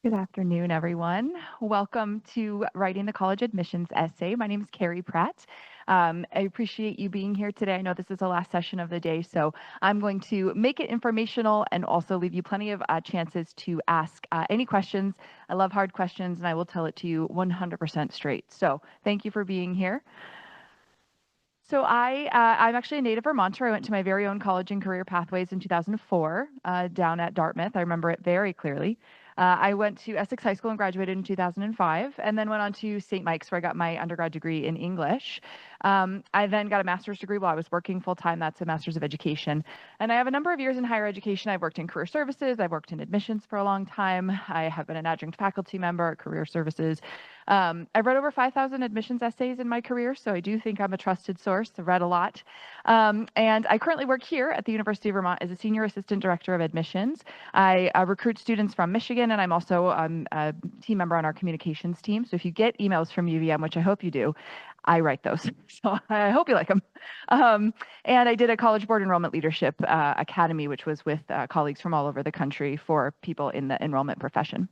Good afternoon, everyone. Welcome to Writing the College Admissions Essay. My name is Carrie Pratt. I appreciate you being here today. I know this is the last session of the day, so I'm going to make it informational and also leave you plenty of chances to ask any questions. I love hard questions, and I will tell it to you 100% straight. So thank you for being here. So I'm actually a native Vermonter. I went to my very own college and career pathways in 2004 down at Dartmouth. I remember it very clearly. I went to Essex High School and graduated in 2005, and then went on to St. Mike's where I got my undergrad degree in English. I then got a master's degree while I was working full time. That's a master's of education. And I have a number of years in higher education. I've worked in career services. I've worked in admissions for a long time. I have been an adjunct faculty member at career services. I've read over 5,000 admissions essays in my career, so I do think I'm a trusted source. I've read a lot. And I currently work here at the University of Vermont as a senior assistant director of admissions. I recruit students from Michigan, and I'm also a team member on our communications team. So if you get emails from UVM, which I hope you do, I write those. So I hope you like them. And I did a College Board Enrollment Leadership Academy, which was with colleagues from all over the country for people in the enrollment profession.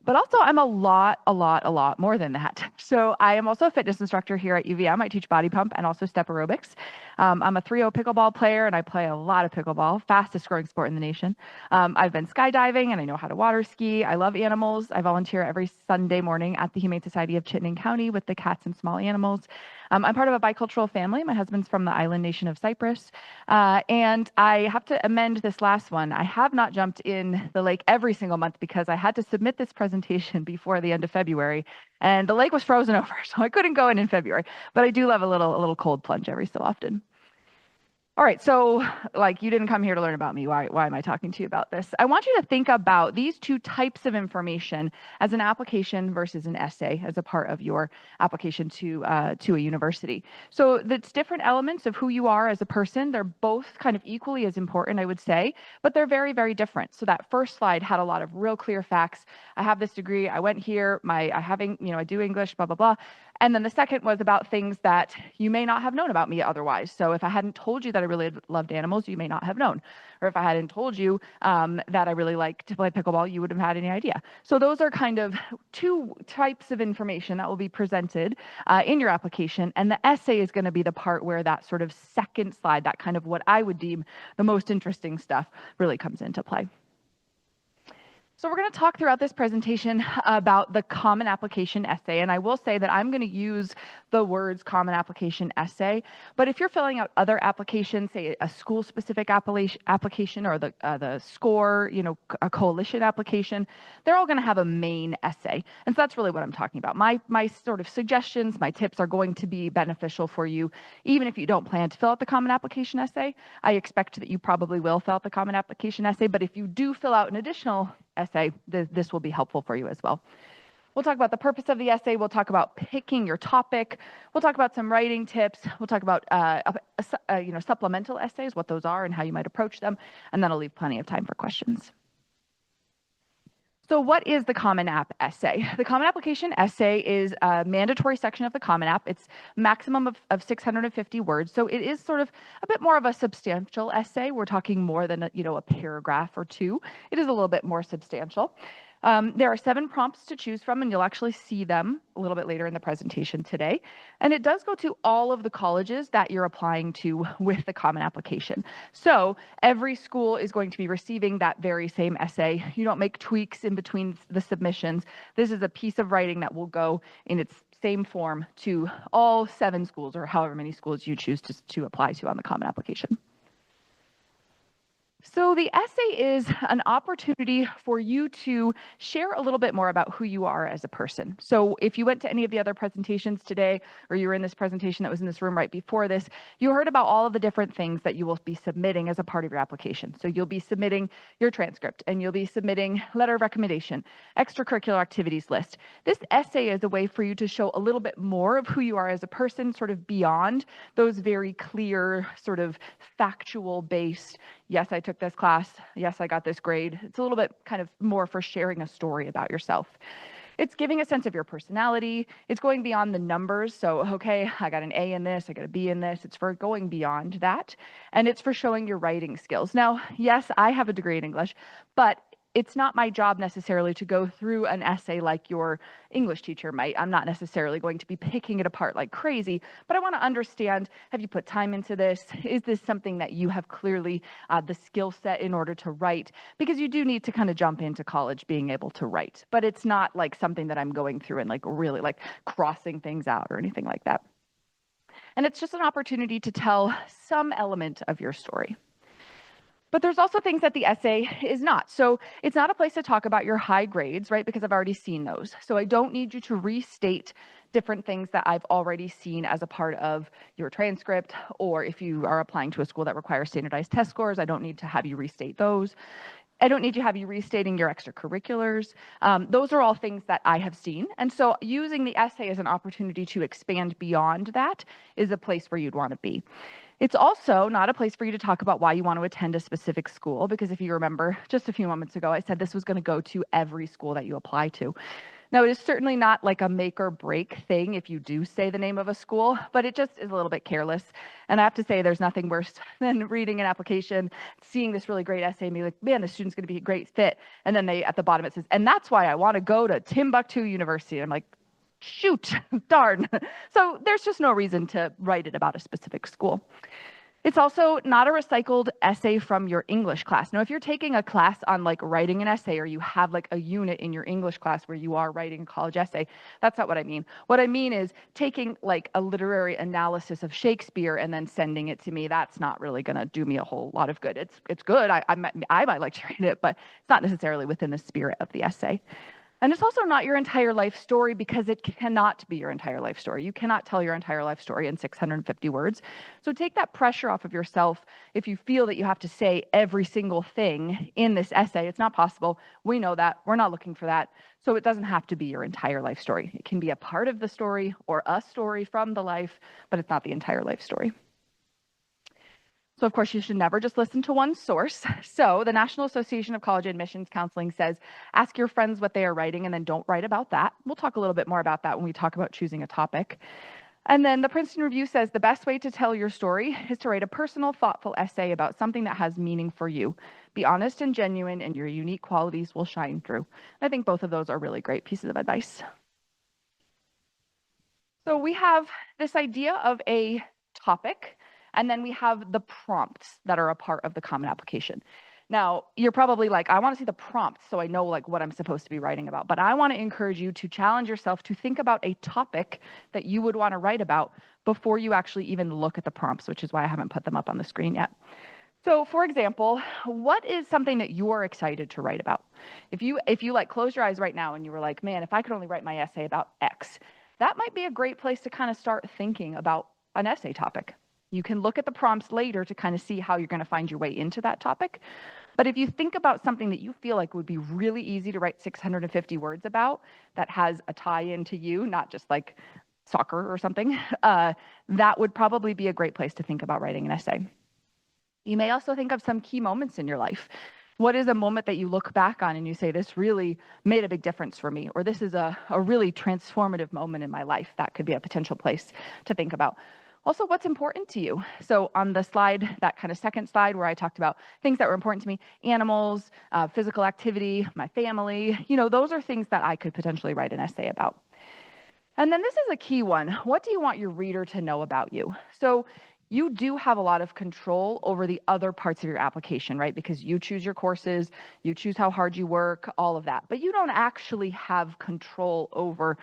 But also I'm a lot more than that. So I am also a fitness instructor here at UVM. I teach body pump and also step aerobics. I'm a 3-0 pickleball player and I play a lot of pickleball, fastest growing sport in the nation. I've been skydiving and I know how to water ski. I love animals. I volunteer every Sunday morning at the Humane Society of Chittenden County with the cats and small animals. I'm part of a bicultural family. My husband's from the island nation of Cyprus. And I have to amend this last one. I have not jumped in the lake every single month because I had to submit this presentation before the end of February and the lake was frozen over, so I couldn't go in February. But I do love a little cold plunge every so often. All right, so like you didn't come here to learn about me. Why am I talking to you about this? I want you to think about these two types of information as an application versus an essay as a part of your application to a university. So that's different elements of who you are as a person. They're both kind of equally as important, I would say, but they're very, very different. So that first slide had a lot of real clear facts. I have this degree. I went here. I do English, blah, blah, blah. And then the second was about things that you may not have known about me otherwise. So if I hadn't told you that I really loved animals, you may not have known. Or if I hadn't told you that I really like to play pickleball, you wouldn't have had any idea. So those are kind of two types of information that will be presented in your application. And the essay is going to be the part where that sort of second slide, that kind of what I would deem the most interesting stuff, really comes into play. So we're going to talk throughout this presentation about the common application essay, and I will say that I'm going to use the words common application essay, but if you're filling out other applications, say a school-specific application or the SCORE, a coalition application, they're all going to have a main essay, and so that's really what I'm talking about. My sort of suggestions, my tips are going to be beneficial for you, even if you don't plan to fill out the common application essay. I expect that you probably will fill out the common application essay, but if you do fill out an additional essay, this will be helpful for you as well. We'll talk about the purpose of the essay. We'll talk about picking your topic. We'll talk about some writing tips. We'll talk about supplemental essays, what those are and how you might approach them, and then I'll leave plenty of time for questions. So what is the Common App essay? The Common Application essay is a mandatory section of the Common App. It's maximum of 650 words. So it is sort of a bit more of a substantial essay. We're talking more than a paragraph or two. It is a little bit more substantial. There are 7 prompts to choose from, and you'll actually see them a little bit later in the presentation today. And it does go to all of the colleges that you're applying to with the Common Application. So every school is going to be receiving that very same essay. You don't make tweaks in between the submissions. This is a piece of writing that will go in its same form to all 7 schools or however many schools you choose to apply to on the Common Application. So the essay is an opportunity for you to share a little bit more about who you are as a person. So if you went to any of the other presentations today, or you were in this presentation that was in this room right before this, you heard about all of the different things that you will be submitting as a part of your application. So you'll be submitting your transcript, and you'll be submitting letter of recommendation, extracurricular activities list. This essay is a way for you to show a little bit more of who you are as a person, sort of beyond those very clear, sort of factual based, yes, I took this class, yes, I got this grade. It's a little bit kind of more for sharing a story about yourself. It's giving a sense of your personality. It's going beyond the numbers. So, okay, I got an A in this, I got a B in this. It's for going beyond that. And it's for showing your writing skills. Now, yes, I have a degree in English, but it's not my job necessarily to go through an essay like your English teacher might. I'm not necessarily going to be picking it apart like crazy, but I want to understand, have you put time into this? Is this something that you have clearly the skill set in order to write? Because you do need to kind of jump into college being able to write, but it's not like something that I'm going through and like really like crossing things out or anything like that. And it's just an opportunity to tell some element of your story. But there's also things that the essay is not. So it's not a place to talk about your high grades, right? Because I've already seen those. So I don't need you to restate different things that I've already seen as a part of your transcript, or if you are applying to a school that requires standardized test scores, I don't need to have you restate those. I don't need to have you restating your extracurriculars. Those are all things that I have seen. And so using the essay as an opportunity to expand beyond that is a place where you'd want to be. It's also not a place for you to talk about why you want to attend a specific school, because if you remember just a few moments ago, I said this was going to go to every school that you apply to. Now, it is certainly not like a make or break thing if you do say the name of a school, but it just is a little bit careless. And I have to say, there's nothing worse than reading an application, seeing this really great essay, and be like, man, this student's going to be a great fit. And then at the bottom, it says, and that's why I want to go to Timbuktu University. I'm like, shoot, darn. So there's just no reason to write it about a specific school. It's also not a recycled essay from your English class. Now, if you're taking a class on like writing an essay, or you have like a unit in your English class where you are writing a college essay, that's not what I mean. What I mean is taking like a literary analysis of Shakespeare and then sending it to me. That's not really going to do me a whole lot of good. It's good. I might like to read it, but it's not necessarily within the spirit of the essay. And it's also not your entire life story, because it cannot be your entire life story. You cannot tell your entire life story in 650 words. So take that pressure off of yourself if you feel that you have to say every single thing in this essay. It's not possible. We know that. We're not looking for that. So it doesn't have to be your entire life story. It can be a part of the story or a story from the life, but it's not the entire life story. So, of course, you should never just listen to one source. So the National Association of College Admissions Counseling says, ask your friends what they are writing and then don't write about that. We'll talk a little bit more about that when we talk about choosing a topic. And then the Princeton Review says the best way to tell your story is to write a personal, thoughtful essay about something that has meaning for you. Be honest and genuine, and your unique qualities will shine through. I think both of those are really great pieces of advice. So we have this idea of a topic, and then we have the prompts that are a part of the Common Application. Now, you're probably like, I want to see the prompts so I know like what I'm supposed to be writing about. But I want to encourage you to challenge yourself to think about a topic that you would want to write about before you actually even look at the prompts, which is why I haven't put them up on the screen yet. So, for example, what is something that you're excited to write about? If you like close your eyes right now and you were like, man, if I could only write my essay about X, that might be a great place to kind of start thinking about an essay topic. You can look at the prompts later to kind of see how you're going to find your way into that topic. But if you think about something that you feel like would be really easy to write 650 words about that has a tie-in to you, not just like soccer or something, that would probably be a great place to think about writing an essay. You may also think of some key moments in your life. What is a moment that you look back on and you say, this really made a big difference for me, or this is a really transformative moment in my life? That could be a potential place to think about. Also, what's important to you? So on the slide, that kind of second slide where I talked about things that were important to me, animals, physical activity, my family, those are things that I could potentially write an essay about. And then this is a key one. What do you want your reader to know about you? So you do have a lot of control over the other parts of your application, right? Because you choose your courses, you choose how hard you work, all of that. But you don't actually have control over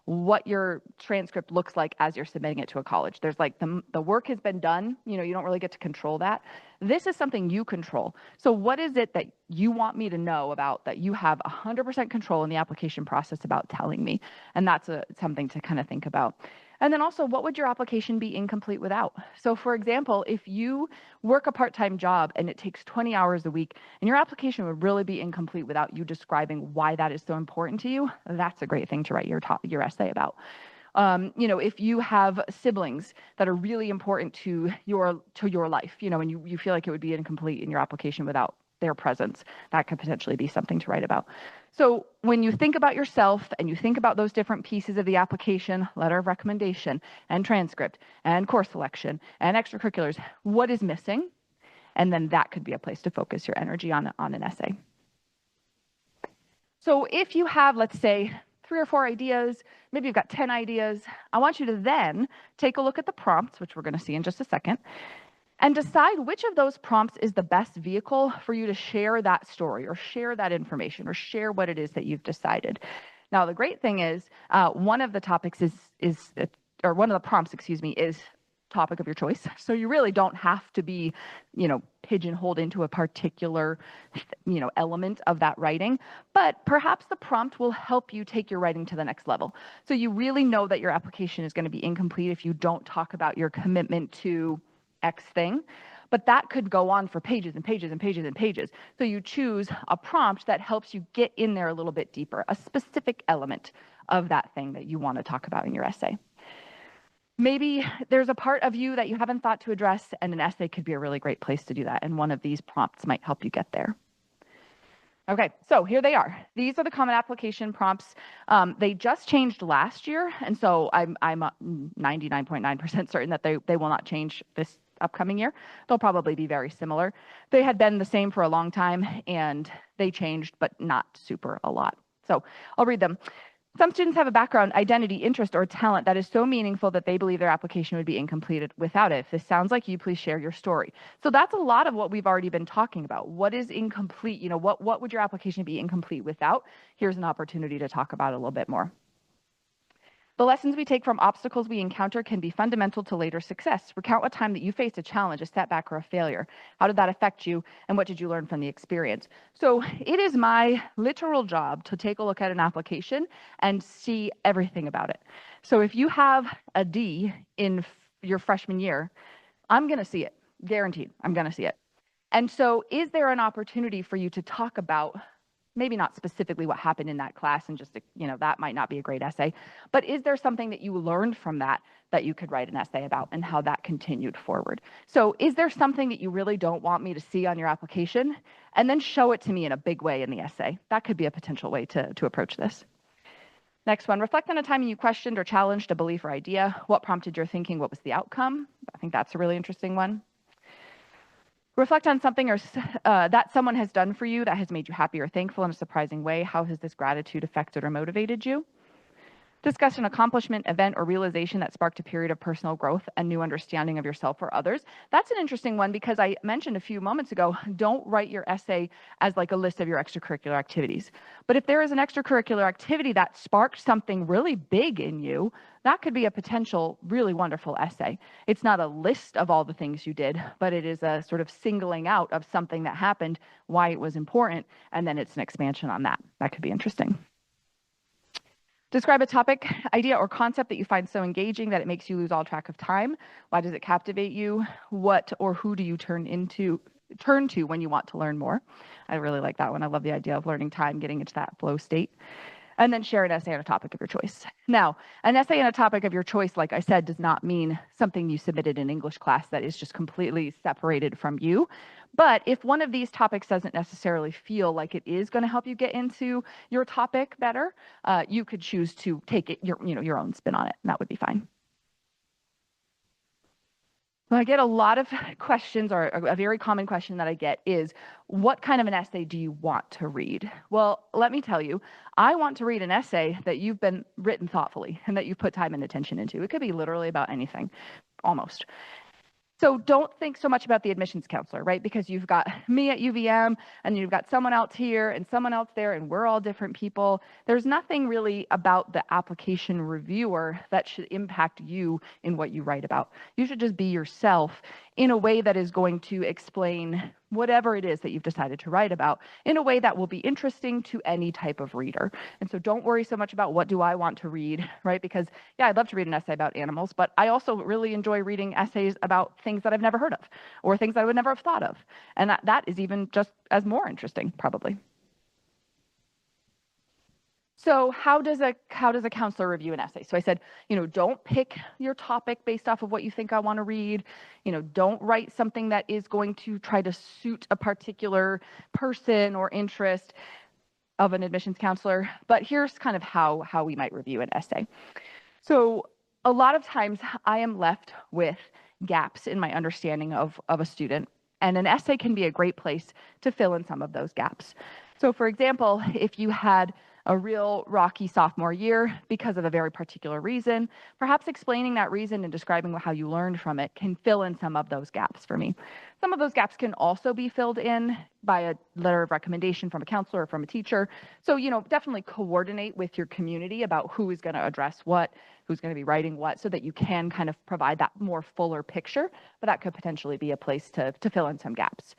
what your transcript looks like as you're submitting it to a college. There's like the work has been done, you don't really get to control that. This is something you control. So what is it that you want me to know about that you have 100% control in the application process about telling me? And that's something to kind of think about. And then also, what would your application be incomplete without? So for example, if you work a part-time job and it takes 20 hours a week, and your application would really be incomplete without you describing why that is so important to you, that's a great thing to write your essay about. If you have siblings that are really important to your life, and you feel like it would be incomplete in your application without their presence, that could potentially be something to write about. So when you think about yourself and you think about those different pieces of the application, letter of recommendation and transcript and course selection and extracurriculars, what is missing? And then that could be a place to focus your energy on an essay. So if you have, let's say, 3 or 4 ideas, maybe you've got 10 ideas, I want you to then take a look at the prompts, which we're going to see in just a second, and decide which of those prompts is the best vehicle for you to share that story or share that information or share what it is that you've decided. Now, the great thing is one of the topics or one of the prompts, excuse me, is topic of your choice. So you really don't have to be, pigeonholed into a particular, element of that writing, but perhaps the prompt will help you take your writing to the next level. So you really know that your application is going to be incomplete if you don't talk about your commitment to X thing, but that could go on for pages and pages and pages and pages. So you choose a prompt that helps you get in there a little bit deeper, a specific element of that thing that you want to talk about in your essay. Maybe there's a part of you that you haven't thought to address, and an essay could be a really great place to do that, and one of these prompts might help you get there. Okay, so here they are. These are the common application prompts. They just changed last year, and so I'm 99.9% certain that they will not change this upcoming year. They'll probably be very similar. They had been the same for a long time, and they changed, but not super a lot. So I'll read them. Some students have a background, identity, interest, or talent that is so meaningful that they believe their application would be incomplete without it. If this sounds like you, please share your story. So that's a lot of what we've already been talking about. What is incomplete? What would your application be incomplete without? Here's an opportunity to talk about it a little bit more. The lessons we take from obstacles we encounter can be fundamental to later success. Recount a time that you faced a challenge, a setback, or a failure. How did that affect you, and what did you learn from the experience? So it is my literal job to take a look at an application and see everything about it. So if you have a D in your freshman year, I'm going to see it. Guaranteed, I'm going to see it. And so is there an opportunity for you to talk about maybe not specifically what happened in that class and just, that might not be a great essay, but is there something that you learned from that you could write an essay about and how that continued forward? So is there something that you really don't want me to see on your application? And then show it to me in a big way in the essay. That could be a potential way to approach this. Next one, reflect on a time you questioned or challenged a belief or idea. What prompted your thinking? What was the outcome? I think that's a really interesting one. Reflect on something that someone has done for you that has made you happy or thankful in a surprising way. How has this gratitude affected or motivated you? Discuss an accomplishment, event, or realization that sparked a period of personal growth and new understanding of yourself or others. That's an interesting one because I mentioned a few moments ago, don't write your essay as like a list of your extracurricular activities. But if there is an extracurricular activity that sparked something really big in you, that could be a potential really wonderful essay. It's not a list of all the things you did, but it is a sort of singling out of something that happened, why it was important, and then it's an expansion on that. That could be interesting. Describe a topic, idea, or concept that you find so engaging that it makes you lose all track of time. Why does it captivate you? What or who do you turn to when you want to learn more? I really like that one. I love the idea of learning time, getting into that flow state. And then share an essay on a topic of your choice. Now, an essay on a topic of your choice, like I said, does not mean something you submitted in English class that is just completely separated from you. But if one of these topics doesn't necessarily feel like it is going to help you get into your topic better, you could choose to take it your own spin on it, and that would be fine. I get a lot of questions, or a very common question that I get is, what kind of an essay do you want to read? Well, let me tell you, I want to read an essay that you've been written thoughtfully and that you've put time and attention into. It could be literally about anything, almost. So don't think so much about the admissions counselor, right? Because you've got me at UVM and you've got someone else here and someone else there, and we're all different people. There's nothing really about the application reviewer that should impact you in what you write about. You should just be yourself in a way that is going to explain whatever it is that you've decided to write about in a way that will be interesting to any type of reader. And so don't worry so much about what do I want to read, right? Because yeah, I'd love to read an essay about animals, but I also really enjoy reading essays about things that I've never heard of or things that I would never have thought of. And that is even just as more interesting, probably. So how does a counselor review an essay? So I said, don't pick your topic based off of what you think I want to read. Don't write something that is going to try to suit a particular person or interest of an admissions counselor. But here's kind of how we might review an essay. So a lot of times I am left with gaps in my understanding of a student, and an essay can be a great place to fill in some of those gaps. So for example, if you had a real rocky sophomore year because of a very particular reason, perhaps explaining that reason and describing how you learned from it can fill in some of those gaps for me. Some of those gaps can also be filled in by a letter of recommendation from a counselor or from a teacher. So, definitely coordinate with your community about who is going to address what, who's going to be writing what, so that you can kind of provide that more fuller picture, but that could potentially be a place to fill in some gaps.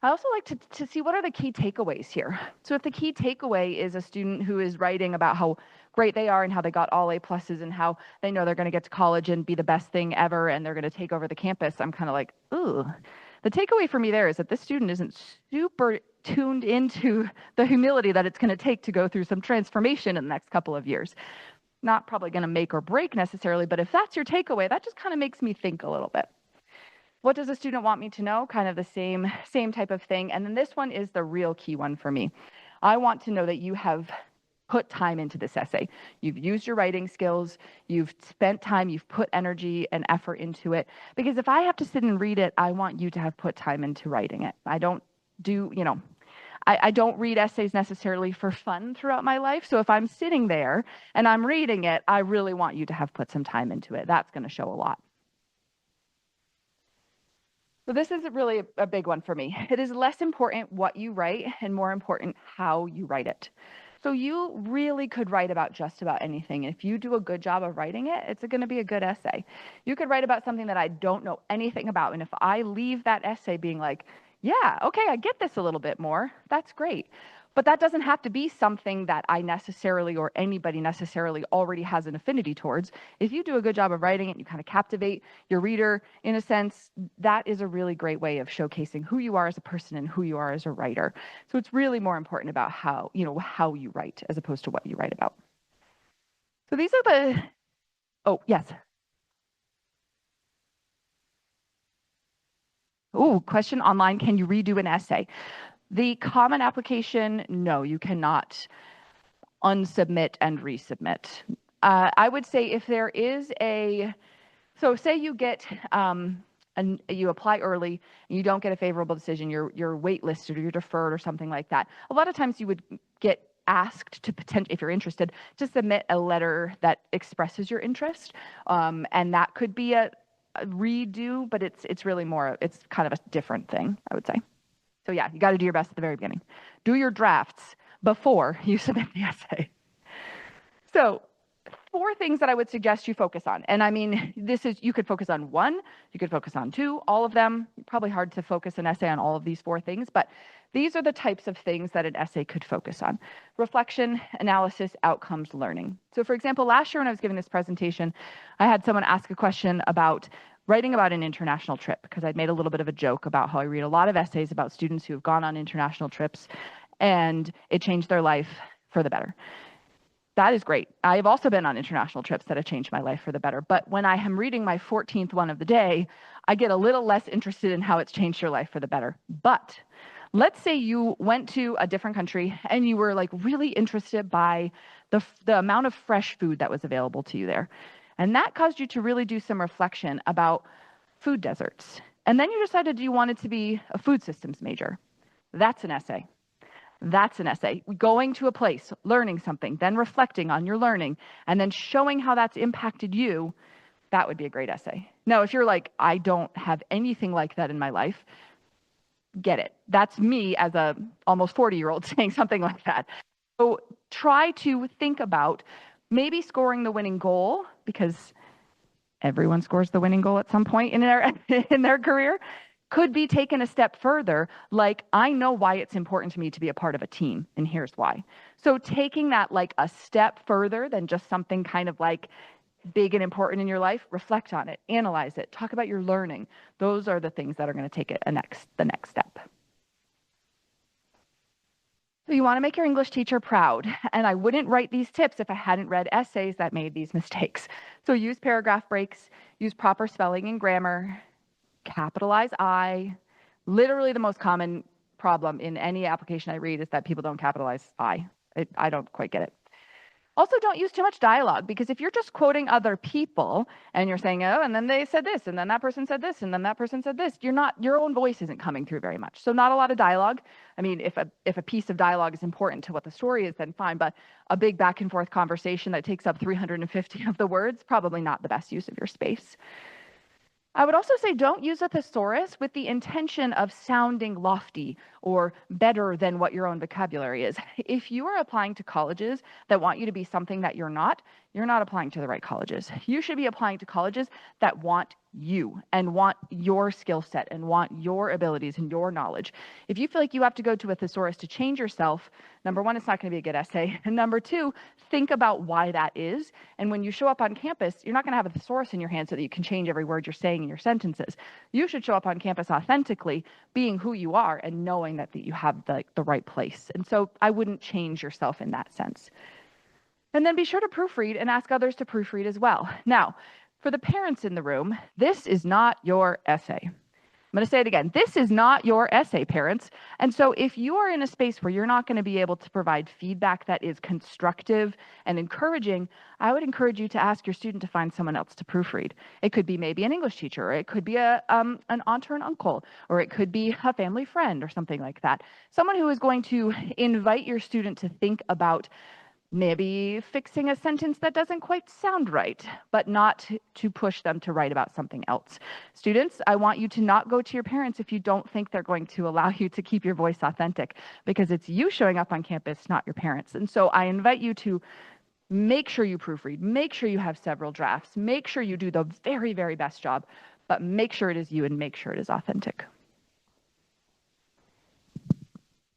I also like to see what are the key takeaways here. So if the key takeaway is a student who is writing about how great they are and how they got all A pluses and how they know they're going to get to college and be the best thing ever and they're going to take over the campus, I'm kind of like, ooh. The takeaway for me there is that this student isn't super tuned into the humility that it's going to take to go through some transformation in the next couple of years. Not probably going to make or break necessarily, but if that's your takeaway, that just kind of makes me think a little bit. What does a student want me to know? Kind of the same type of thing. And then this one is the real key one for me. I want to know that you have put time into this essay. You've used your writing skills, you've spent time, you've put energy and effort into it. Because if I have to sit and read it, I want you to have put time into writing it. I don't read essays necessarily for fun throughout my life. So if I'm sitting there and I'm reading it, I really want you to have put some time into it. That's going to show a lot. So this is really a big one for me. It is less important what you write and more important how you write it. So you really could write about just about anything. If you do a good job of writing it, it's going to be a good essay. You could write about something that I don't know anything about. And if I leave that essay being like, yeah, okay, I get this a little bit more, that's great. But that doesn't have to be something that I necessarily or anybody necessarily already has an affinity towards. If you do a good job of writing it, you kind of captivate your reader in a sense, that is a really great way of showcasing who you are as a person and who you are as a writer. So it's really more important about how you write as opposed to what you write about. So these are oh, yes. Oh, question online, can you redo an essay? The common application, no, you cannot unsubmit and resubmit. I would say if there is so say you get, and you apply early and you don't get a favorable decision, you're waitlisted or you're deferred or something like that. A lot of times you would get asked to if you're interested, to submit a letter that expresses your interest. And that could be a redo, but it's really more, it's kind of a different thing, I would say. So yeah, you got to do your best at the very beginning. Do your drafts before you submit the essay. So 4 things that I would suggest you focus on. And I mean, you could focus on 1, you could focus on 2, all of them. Probably hard to focus an essay on all of these 4 things, but these are the types of things that an essay could focus on. Reflection, analysis, outcomes, learning. So for example, last year when I was giving this presentation, I had someone ask a question about writing about an international trip, because I'd made a little bit of a joke about how I read a lot of essays about students who have gone on international trips and it changed their life for the better. That is great. I've also been on international trips that have changed my life for the better. But when I am reading my 14th one of the day, I get a little less interested in how it's changed your life for the better. But let's say you went to a different country and you were like really interested by the amount of fresh food that was available to you there. And that caused you to really do some reflection about food deserts. And then you decided you wanted to be a food systems major. That's an essay. That's an essay. Going to a place, learning something, then reflecting on your learning, and then showing how that's impacted you, that would be a great essay. Now, if you're like, I don't have anything like that in my life, get it. That's me as a almost 40-year-old saying something like that. So try to think about maybe scoring the winning goal, because everyone scores the winning goal at some point in their career, could be taken a step further, like, I know why it's important to me to be a part of a team, and here's why. So taking that like a step further than just something kind of like big and important in your life, reflect on it, analyze it, talk about your learning. Those are the things that are going to take it the next step. So you want to make your English teacher proud, and I wouldn't write these tips if I hadn't read essays that made these mistakes. So use paragraph breaks, use proper spelling and grammar, capitalize I. Literally the most common problem in any application I read is that people don't capitalize I. I don't quite get it. Also, don't use too much dialogue, because if you're just quoting other people and you're saying, oh, and then they said this, and then that person said this, and then that person said this, your own voice isn't coming through very much. So not a lot of dialogue. I mean, if a piece of dialogue is important to what the story is, then fine, but a big back and forth conversation that takes up 350 of the words, probably not the best use of your space. I would also say don't use a thesaurus with the intention of sounding lofty or better than what your own vocabulary is. If you are applying to colleges that want you to be something that you're not applying to the right colleges. You should be applying to colleges that want you and want your skill set and want your abilities and your knowledge. If you feel like you have to go to a thesaurus to change yourself, number one, it's not going to be a good essay. And number two, think about why that is. And when you show up on campus, you're not going to have a thesaurus in your hand so that you can change every word you're saying in your sentences. You should show up on campus authentically, being who you are and knowing that you have the right place. And so I wouldn't change yourself in that sense. And then be sure to proofread and ask others to proofread as well. Now, for the parents in the room, this is not your essay. I'm going to say it again. This is not your essay, parents. And so if you are in a space where you're not going to be able to provide feedback that is constructive and encouraging, I would encourage you to ask your student to find someone else to proofread. It could be maybe an English teacher, or it could be an aunt or an uncle, or it could be a family friend or something like that. Someone who is going to invite your student to think about maybe fixing a sentence that doesn't quite sound right, but not to push them to write about something else. Students, I want you to not go to your parents if you don't think they're going to allow you to keep your voice authentic, because it's you showing up on campus, not your parents. And so I invite you to make sure you proofread, make sure you have several drafts, make sure you do the very, very best job, but make sure it is you and make sure it is authentic.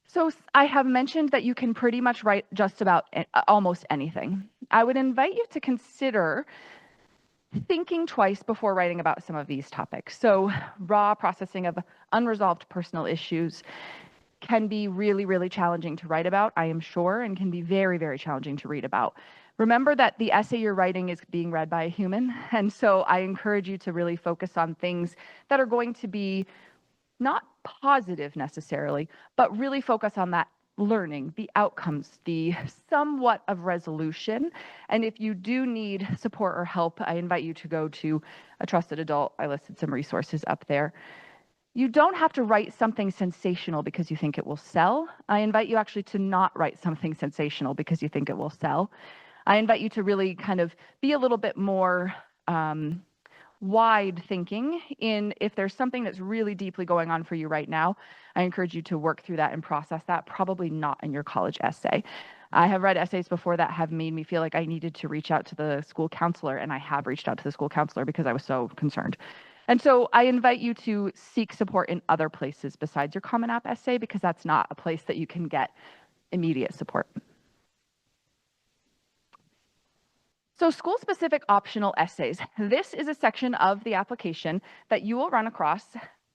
So I have mentioned that you can pretty much write just about almost anything. I would invite you to consider thinking twice before writing about some of these topics. So raw processing of unresolved personal issues can be really, really challenging to write about, I am sure, and can be very, very challenging to read about. Remember that the essay you're writing is being read by a human, and so I encourage you to really focus on things that are going to be not positive necessarily, but really focus on that learning, the outcomes, the somewhat of resolution. And if you do need support or help, I invite you to go to a trusted adult. I listed some resources up there. You don't have to write something sensational because you think it will sell. I invite you actually to not write something sensational because you think it will sell. I invite you to really kind of be a little bit more wide thinking in if there's something that's really deeply going on for you right now. I encourage you to work through that and process that, probably not in your college essay. I have read essays before that have made me feel like I needed to reach out to the school counselor, and I have reached out to the school counselor because I was so concerned. And so I invite you to seek support in other places besides your Common App essay, because that's not a place that you can get immediate support. So school-specific optional essays. This is a section of the application that you will run across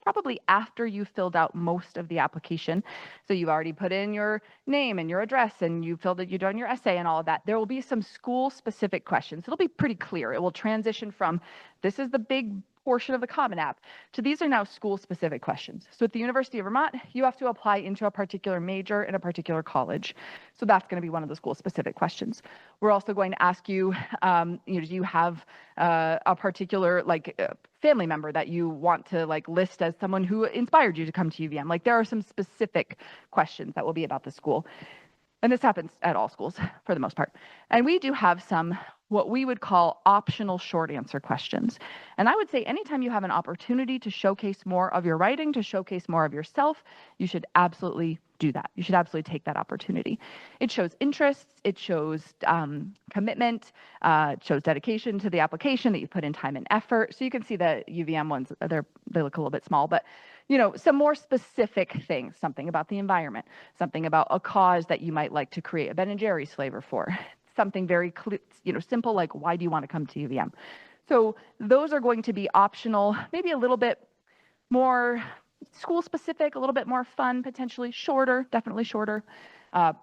probably after you've filled out most of the application. So you've already put in your name and your address, and you've done your essay and all of that. There will be some school-specific questions. It'll be pretty clear. It will transition from this is the big portion of the Common App to these are now school-specific questions. So at the University of Vermont, you have to apply into a particular major in a particular college. So that's going to be one of the school-specific questions. We're also going to ask you, do you have a particular family member that you want to list as someone who inspired you to come to UVM? There are some specific questions that will be about the school. And this happens at all schools for the most part. And we do have some what we would call optional short answer questions. And I would say anytime you have an opportunity to showcase more of your writing, to showcase more of yourself, you should absolutely do that. You should absolutely take that opportunity. It shows interests, it shows commitment, it shows dedication to the application, that you put in time and effort. So you can see the UVM ones, they look a little bit small, but some more specific things, something about the environment, something about a cause that you might like to create a Ben & Jerry's flavor for, something very clear, simple, like why do you want to come to UVM? So those are going to be optional, maybe a little bit more school specific, a little bit more fun, potentially shorter, definitely shorter,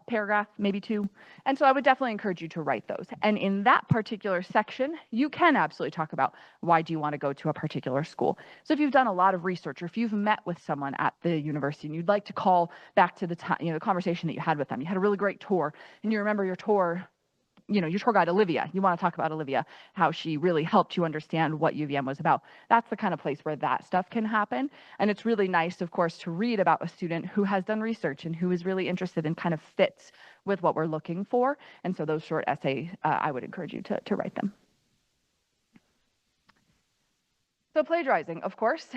paragraph, maybe 2. And so I would definitely encourage you to write those. And in that particular section, you can absolutely talk about why do you want to go to a particular school. So if you've done a lot of research, or if you've met with someone at the university and you'd like to call back to the time, the conversation that you had with them, you had a really great tour and you remember your tour your tour guide, Olivia, you want to talk about Olivia, how she really helped you understand what UVM was about. That's the kind of place where that stuff can happen. And it's really nice, of course, to read about a student who has done research and who is really interested and kind of fits with what we're looking for. And so those short essays, I would encourage you to write them. So plagiarizing, of course.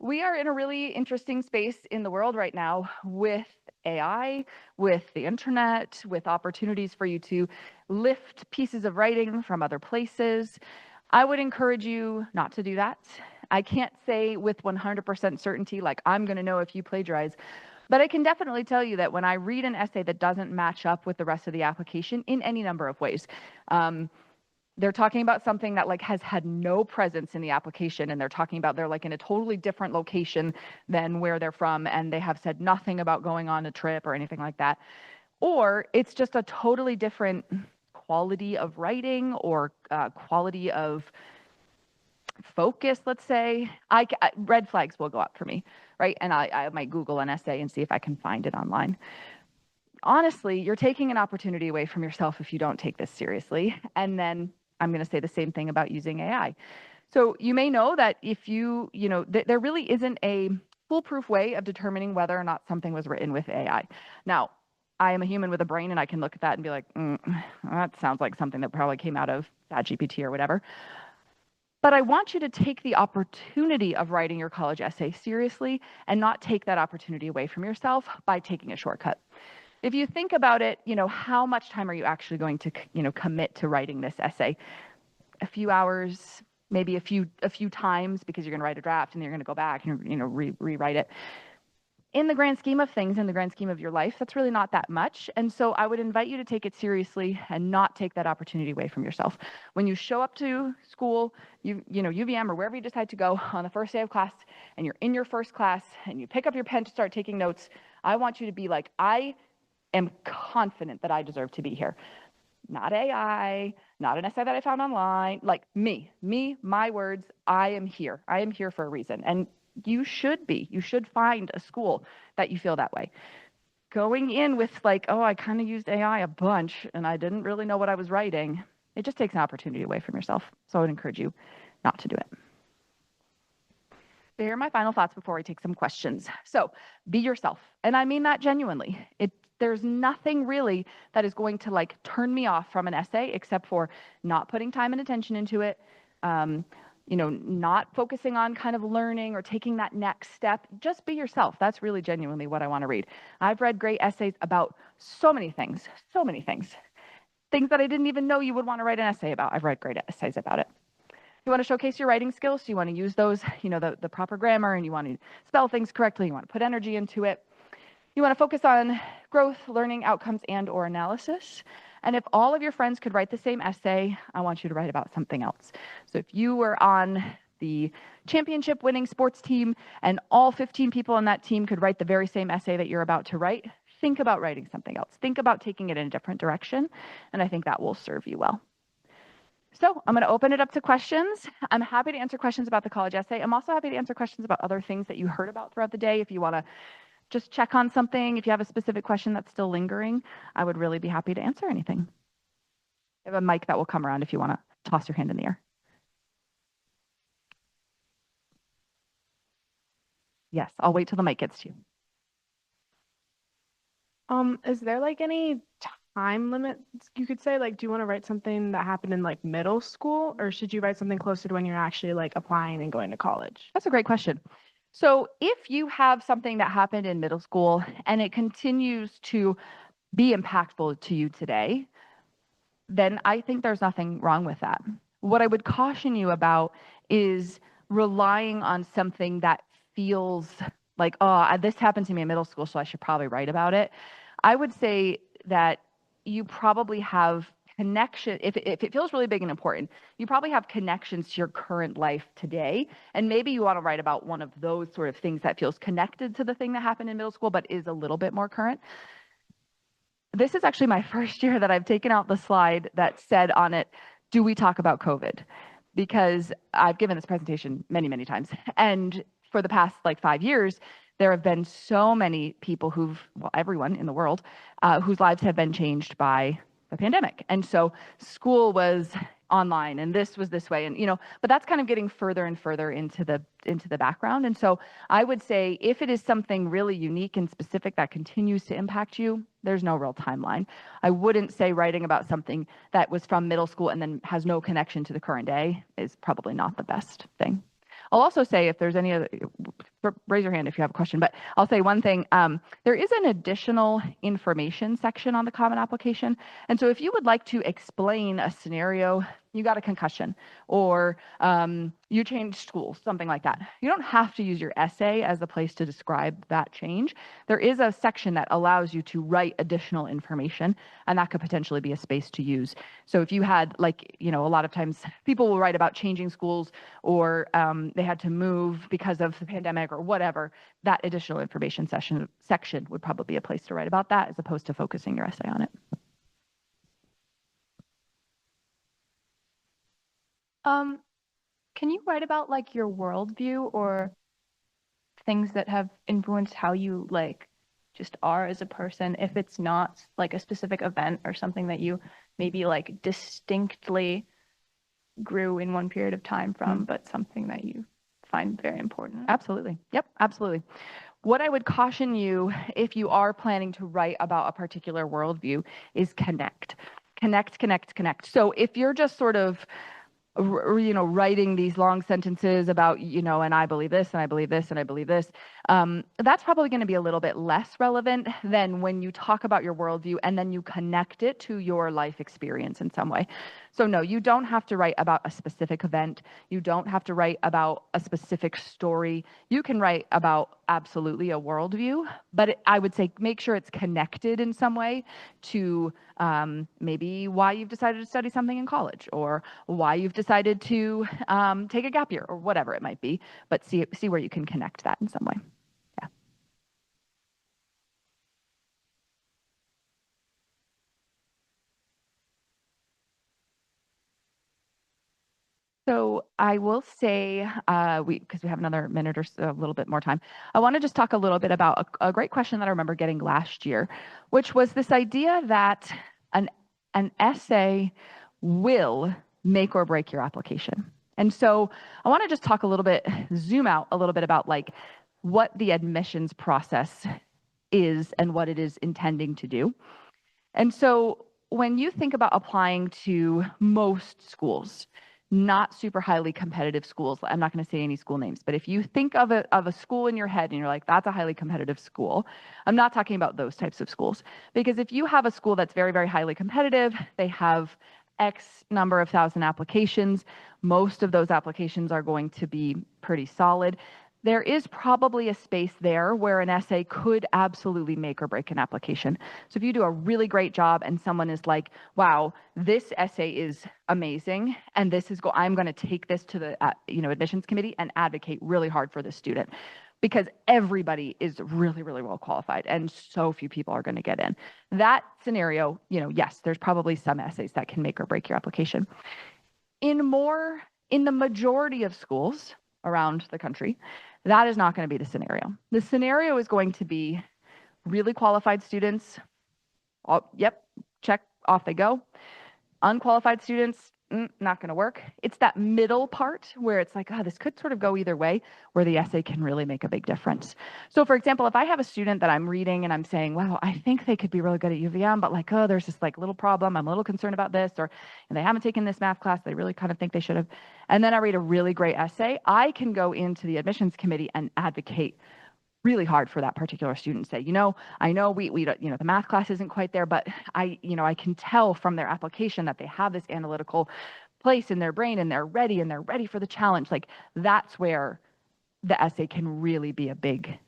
We are in a really interesting space in the world right now with AI, with the internet, with opportunities for you to lift pieces of writing from other places. I would encourage you not to do that. I can't say with 100% certainty, like I'm going to know if you plagiarize, but I can definitely tell you that when I read an essay that doesn't match up with the rest of the application in any number of ways, they're talking about something that like has had no presence in the application, and they're talking about they're like in a totally different location than where they're from, and they have said nothing about going on a trip or anything like that. Or it's just a totally different quality of writing or quality of focus, let's say. Red flags will go up for me, right? And I might Google an essay and see if I can find it online. Honestly, you're taking an opportunity away from yourself if you don't take this seriously. And then I'm going to say the same thing about using AI. So you may know that if there really isn't a foolproof way of determining whether or not something was written with AI. Now, I am a human with a brain, and I can look at that and be like, that sounds like something that probably came out of ChatGPT or whatever. But I want you to take the opportunity of writing your college essay seriously and not take that opportunity away from yourself by taking a shortcut. If you think about it, how much time are you actually going to, commit to writing this essay? A few hours, maybe a few times, because you're going to write a draft and then you're going to go back and, rewrite it. In the grand scheme of things, in the grand scheme of your life, that's really not that much. And so I would invite you to take it seriously and not take that opportunity away from yourself. When you show up to school, UVM or wherever you decide to go on the first day of class, and you're in your first class and you pick up your pen to start taking notes, I want you to be like, I am confident that I deserve to be here. Not AI, not an essay that I found online, like me, my words, I am here. I am here for a reason. And you should be. You should find a school that you feel that way. Going in with like, oh, I kind of used AI a bunch and I didn't really know what I was writing, it just takes an opportunity away from yourself. So I would encourage you not to do it. Here are my final thoughts before we take some questions. So be yourself. And I mean that genuinely. There's nothing really that is going to like turn me off from an essay except for not putting time and attention into it, not focusing on kind of learning or taking that next step. Just be yourself. That's really genuinely what I want to read. I've read great essays about so many things that I didn't even know you would want to write an essay about. I've read great essays about it. You want to showcase your writing skills, so you want to use those, the proper grammar, and you want to spell things correctly, you want to put energy into it. You want to focus on growth, learning outcomes, and/or analysis. And if all of your friends could write the same essay, I want you to write about something else. So if you were on the championship winning sports team and all 15 people on that team could write the very same essay that you're about to write, think about writing something else. Think about taking it in a different direction, and I think that will serve you well. So I'm going to open it up to questions. I'm happy to answer questions about the college essay. I'm also happy to answer questions about other things that you heard about throughout the day. If you want to just check on something, if you have a specific question that's still lingering, I would really be happy to answer anything. I have a mic that will come around if you want to toss your hand in the air. Yes, I'll wait till the mic gets to you. Is there like any time limit you could say? Like, do you want to write something that happened in like middle school, or should you write something closer to when you're actually like applying and going to college? That's a great question. So if you have something that happened in middle school and it continues to be impactful to you today, then I think there's nothing wrong with that. What I would caution you about is relying on something that feels like, oh, this happened to me in middle school, so I should probably write about it. I would say that you probably have connection, if it feels really big and important, you probably have connections to your current life today. And maybe you want to write about one of those sort of things that feels connected to the thing that happened in middle school, but is a little bit more current. This is actually my first year that I've taken out the slide that said on it, do we talk about COVID? Because I've given this presentation many, many times. And for the past like 5 years, there have been so many people everyone in the world, whose lives have been changed by the pandemic. And so school was online and this was this way, and but that's kind of getting further and further into the background. And so I would say if it is something really unique and specific that continues to impact you, there's no real timeline. I wouldn't say writing about something that was from middle school and then has no connection to the current day is probably not the best thing. I'll also say if there's any other, raise your hand if you have a question, but I'll say one thing. There is an additional information section on the common application. And so if you would like to explain a scenario, you got a concussion or you changed schools, something like that. You don't have to use your essay as a place to describe that change. There is a section that allows you to write additional information, and that could potentially be a space to use. So if you had a lot of times people will write about changing schools or they had to move because of the pandemic or whatever, that additional information section would probably be a place to write about that as opposed to focusing your essay on it. Can you write about like your worldview or things that have influenced how you just are as a person, if it's not like a specific event or something that you maybe like distinctly grew in one period of time from, but something that you find very important? Absolutely. Yep, absolutely. What I would caution you if you are planning to write about a particular worldview is connect. So if you're just sort of writing these long sentences about, and I believe this, and I believe this, and I believe this, that's probably going to be a little bit less relevant than when you talk about your worldview and then you connect it to your life experience in some way. So no, you don't have to write about a specific event. You don't have to write about a specific story. You can write about absolutely a worldview, but I would say make sure it's connected in some way to maybe why you've decided to study something in college or why you've decided to take a gap year or whatever it might be, but see where you can connect that in some way. Yeah. So I will say, because we have another minute or so, a little bit more time, I want to just talk a little bit about a great question that I remember getting last year, which was this idea that an essay will make or break your application. And so I want to just talk a little bit, zoom out a little bit about what the admissions process is and what it is intending to do. And so when you think about applying to most schools, not super highly competitive schools, I'm not going to say any school names, but if you think of a school in your head and you're like, that's a highly competitive school, I'm not talking about those types of schools. Because if you have a school that's very, very highly competitive, they have X number of thousand applications, most of those applications are going to be pretty solid. There is probably a space there where an essay could absolutely make or break an application. So if you do a really great job and someone is like, wow, this essay is amazing, and I'm going to take this to the admissions committee and advocate really hard for this student, because everybody is really, really well qualified and so few people are going to get in. That scenario, yes, there's probably some essays that can make or break your application. In the majority of schools around the country, that is not going to be the scenario. The scenario is going to be really qualified students. Yep, check, off they go. Unqualified students, not going to work. It's that middle part where it's like, this could sort of go either way, where the essay can really make a big difference. So for example, if I have a student that I'm reading and I'm saying, wow, I think they could be really good at UVM, but there's this little problem. I'm a little concerned about this, and they haven't taken this math class. They really kind of think they should have. And then I read a really great essay. I can go into the admissions committee and advocate really hard for that particular student. Say, I know we the math class isn't quite there, but I can tell from their application that they have this analytical place in their brain and they're ready for the challenge. That's where the essay can really be a big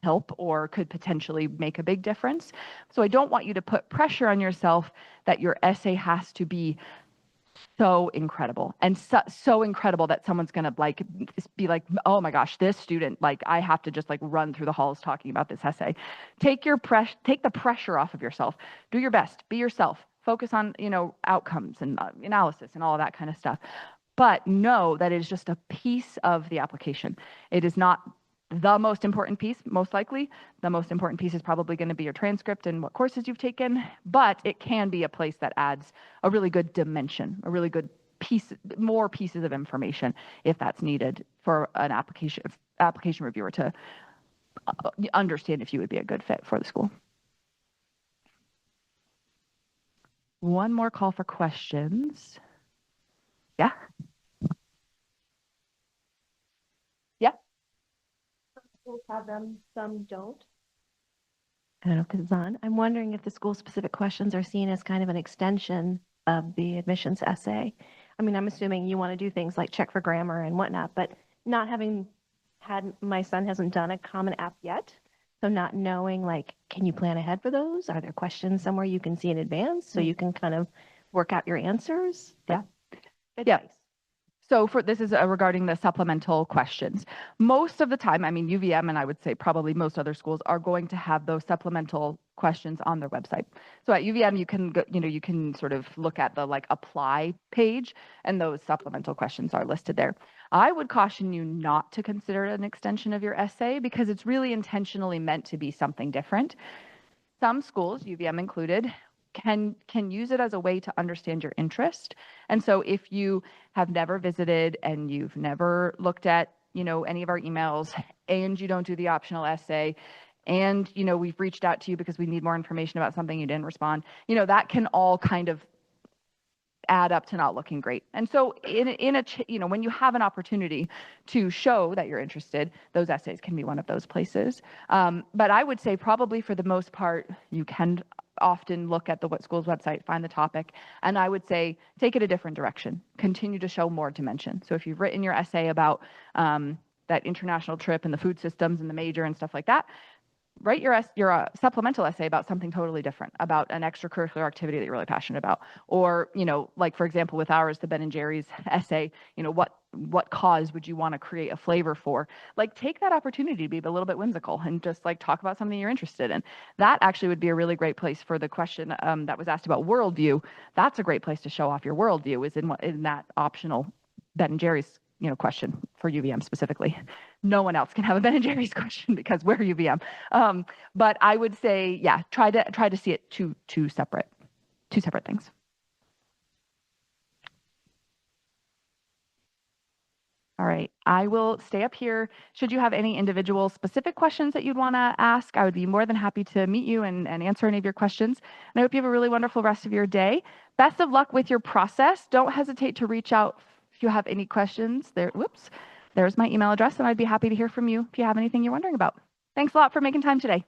help or could potentially make a big difference. So I don't want you to put pressure on yourself that your essay has to be so incredible and so incredible that someone's going to be like, oh my gosh, this student, I have to just run through the halls talking about this essay. Take the pressure off of yourself. Do your best, be yourself, focus on, outcomes and analysis and all of that kind of stuff. But know that it is just a piece of the application. It is not the most important piece, most likely. The most important piece is probably going to be your transcript and what courses you've taken, but it can be a place that adds a really good dimension, a really good piece, more pieces of information if that's needed for an application reviewer to understand if you would be a good fit for the school. One more call for questions. Yeah? Yeah? Some schools have them, some don't. I don't know if this is on. I'm wondering if the school-specific questions are seen as kind of an extension of the admissions essay. I mean, I'm assuming you want to do things like check for grammar and whatnot, but not having had, my son hasn't done a Common App yet. So not knowing, like, can you plan ahead for those? Are there questions somewhere you can see in advance so you can kind of work out your answers? Yeah. Advice. So this is regarding the supplemental questions. Most of the time, I mean, UVM and I would say probably most other schools are going to have those supplemental questions on their website. So at UVM, you can go, you can sort of look at the like apply page, and those supplemental questions are listed there. I would caution you not to consider it an extension of your essay because it's really intentionally meant to be something different. Some schools, UVM included, can use it as a way to understand your interest. And so if you have never visited and you've never looked at, any of our emails, and you don't do the optional essay, and, we've reached out to you because we need more information about something you didn't respond, that can all kind of add up to not looking great. And so when you have an opportunity to show that you're interested, those essays can be one of those places. But I would say probably for the most part, you can often look at the school's website, find the topic, and I would say take it a different direction. Continue to show more dimension. So if you've written your essay about that international trip and the food systems and the major and stuff like that, write your supplemental essay about something totally different, about an extracurricular activity that you're really passionate about. Or, like for example, with ours, the Ben and Jerry's essay, what cause would you want to create a flavor for? Like take that opportunity to be a little bit whimsical and just like talk about something you're interested in. That actually would be a really great place for the question that was asked about worldview. That's a great place to show off your worldview, is in that optional Ben and Jerry's question for UVM specifically. No one else can have a Ben and Jerry's question because we're UVM. But I would say, yeah, try to see it two separate things. All right, I will stay up here. Should you have any individual specific questions that you'd want to ask, I would be more than happy to meet you and answer any of your questions. And I hope you have a really wonderful rest of your day. Best of luck with your process. Don't hesitate to reach out if you have any questions. There's my email address, and I'd be happy to hear from you if you have anything you're wondering about. Thanks a lot for making time today.